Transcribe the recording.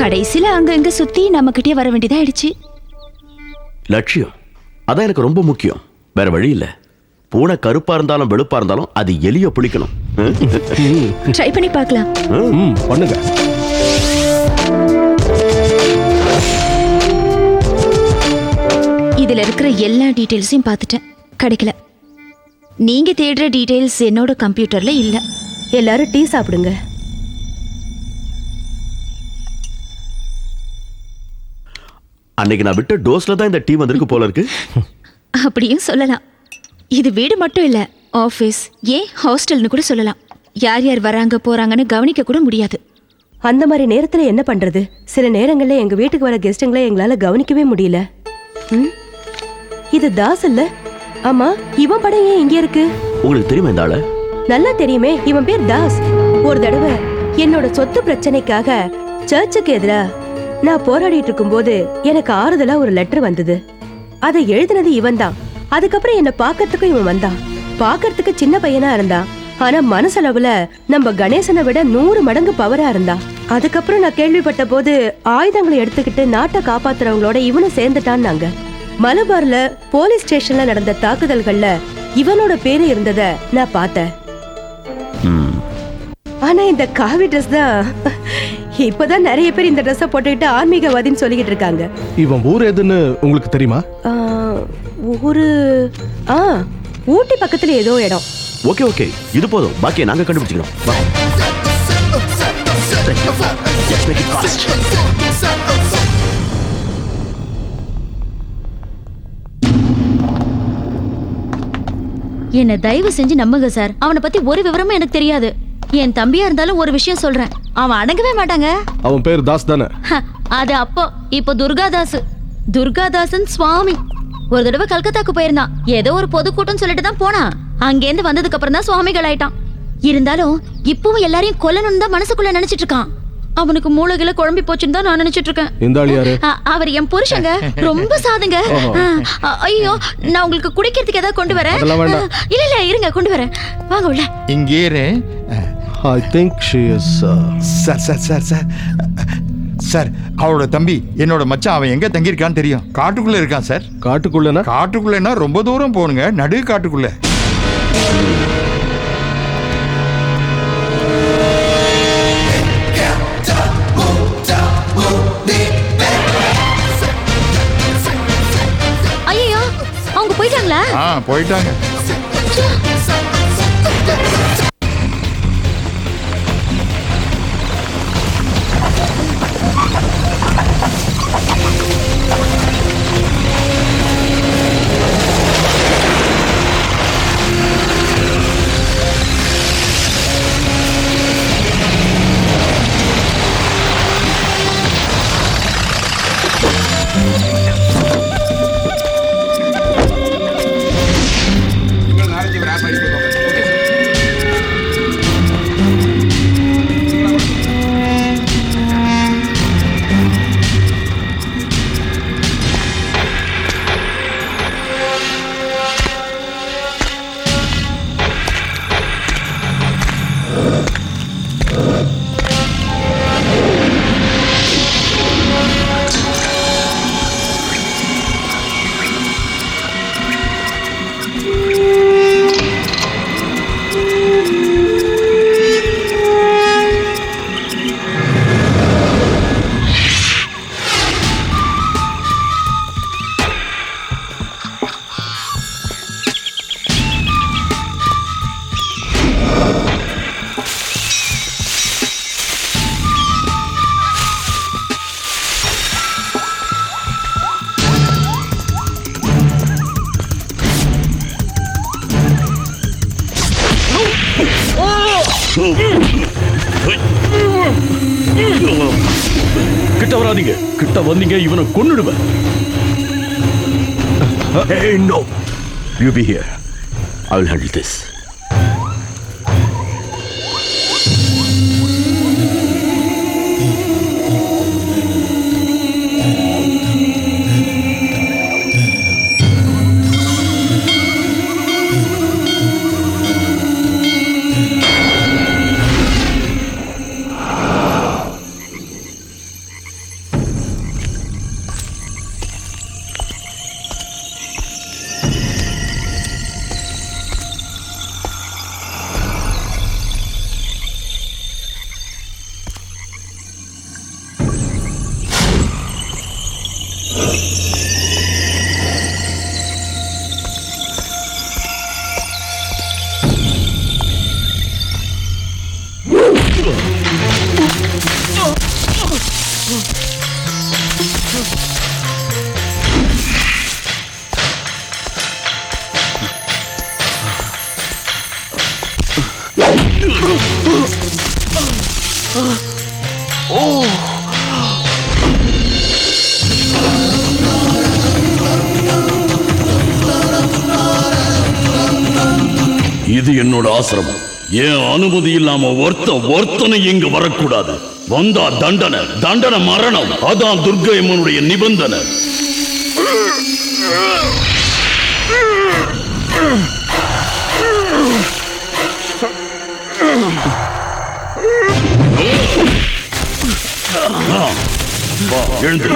கடைசியில அங்க சுத்தி நம்ம கிட்டே வர வேண்டியதா ஆயிடுச்சு. லட்சியம் அதான் எனக்கு ரொம்ப முக்கியம். வேற வழி இல்ல. பூனை கருப்பா இருந்தாலும் வெளுப்பா இருந்தாலும் அது எலிய பிடிக்கணும். ட்ரை பண்ணி பார்க்கலாம். பண்ணுங்க. இதுல இருக்கிற எல்லா டீடைல்ஸையும் பார்த்துட்டேன், கிடைக்கல. நீங்க தேடுற டீடைல்ஸ் என்னோட கம்ப்யூட்டர்ல இல்ல. எல்லாரும் டீ சாப்பிடுங்க. அன்னைக்கு நான் விட்ட டோஸ்ல தான் இந்த டீ வந்திருக்கு போல இருக்கு. அப்படியும் சொல்லலாம். இது வீடு மட்டும் இல்ல, ஆபீஸ், ஏன் ஹாஸ்டல்னு கூட சொல்லலாம். யார் யார் வராங்க போறாங்கன்னு கவனிக்க கூட முடியாது. அந்த மாதிரி நேரத்துல என்ன பண்றது? சில நேரங்கள்ல எங்க வீட்டுக்கு வர கெஸ்ட்டுங்களை எங்களால கவனிக்கவே முடியல. இது தாஸ் இல்ல? ஆமா, இவன் படம் ஏன் இங்க இருக்கு? உங்களுக்கு தெரியுமா இந்த ஆளு? நல்லா தெரியுமே, இவன் பேர் தாஸ். ஒரு தடவை என்னோட சொத்து பிரச்சனைக்காக சர்ச்சுக்கு எதிரா நான் போராடிட்டு இருக்கும் போது எனக்கு ஆறுதலா ஒரு லெட்டர் வந்தது. அதை எழுதினது இவன் தான். அதுக்கப்புறம் என்ன பாக்கிறதுக்கும் இவன் வந்தான். பாக்கிறதுக்கு சின்ன பையனா இருந்தான், ஆனா மனசளவுல நம்ம கணேசனை விட 100 மடங்கு பவரா இருந்தான். அதுக்கப்புறம் நான் கேள்விப்பட்ட போது ஆயுதங்களை எடுத்துக்கிட்டு நாட்டை காப்பாத்துறவங்களோட இவனும் சேர்ந்துட்டான்னாங்க. மலபார்ல போலீஸ் ஸ்டேஷன்ல நடந்த தாக்குதல்கள்ல இவனோட பேரு இருந்தத நான் பார்த்தேன். ஆனா இந்த காவி ட்ரெஸ் தான் இப்பதான் நிறைய பேர் இந்த ட்ரெஸ் போட்டுக்கிட்டு ஆன்மீகவாதின்னு சொல்லிக்கிட்டு இருக்காங்க. இவன் ஊர் எதுன்னு உங்களுக்கு தெரியுமா? ஊரு ஊட்டி பக்கத்துல ஏதோ இடம். ஓகே ஓகே, இது போதும். பாக்கியை நாங்க கண்டுபிடிச்சுக்கிறோம். என்ன தயவு செஞ்சு நம்புங்க சார். அவனை பத்தி ஒரு விவரமும் எனக்கு தெரியாது. என் தம்பியா இருந்தாலும் ஒரு விஷயம் சொல்றேன், அவன் அடங்கவே மாட்டாங்க. அவன் பேர் தாஸ் தானே? அது அப்போ. இப்போ துர்காதாஸ், துர்காதாசன் சுவாமி. ஒரு தடவை கல்கத்தாக்கு போயிருந்தான். ஏதோ ஒரு பொதுக்கூட்டம் சொல்லிட்டு தான் போனான். அங்கேருந்து வந்ததுக்கு அப்புறம் தான் சுவாமிகள் ஆயிட்டான். இருந்தாலும் இப்பவும் எல்லாரையும் கொல்லணும்னு தான் மனசுக்குள்ள நினைச்சிட்டு இருக்கான். அவனுக்கு மூளைகளை குழம்பி போச்சுன்னு தான் நான் நினைச்சிட்டு இருக்கேன். இந்த ஆளு யாரு? அவர் என் புருஷங்க. ரொம்ப சாதுங்க. ஐயோ, நான் உங்களுக்கு குடிக்கிறதுக்கு ஏதாவது கொண்டு வரேன். இல்ல இல்ல இருங்க, கொண்டு வரேன். வாங்க உள்ள. இங்கே இரு. I think she is sir அவளோட தம்பி என்னோட மச்சான். அவன் எங்க தங்கி இருக்கான்னு தெரியும். காட்டுக்குள்ள இருக்கான் சார். காட்டுக்குள்ளனா? காட்டுக்குள்ளனா ரொம்ப தூரம் போகணுங்க, நடு காட்டுக்குள்ள. ஐயோ, அவங்க போயிட்டாங்களா? போயிட்டாங்க. கிட்ட வராதீங்க. கிட்ட வந்தீங்க இவனை கொன்னுடுவேன். Hey, no. You be here. I will handle this. இது என்னோட ஆசிரமம். ஏன் அனுமதி இல்லாம ஒருத்தனை இங்கு வரக்கூடாது. வந்தா தண்டனை, தண்டனை மரணம். அதான் துர்க்கையம்மனுடைய நிபந்தனை. வா, எழுந்து.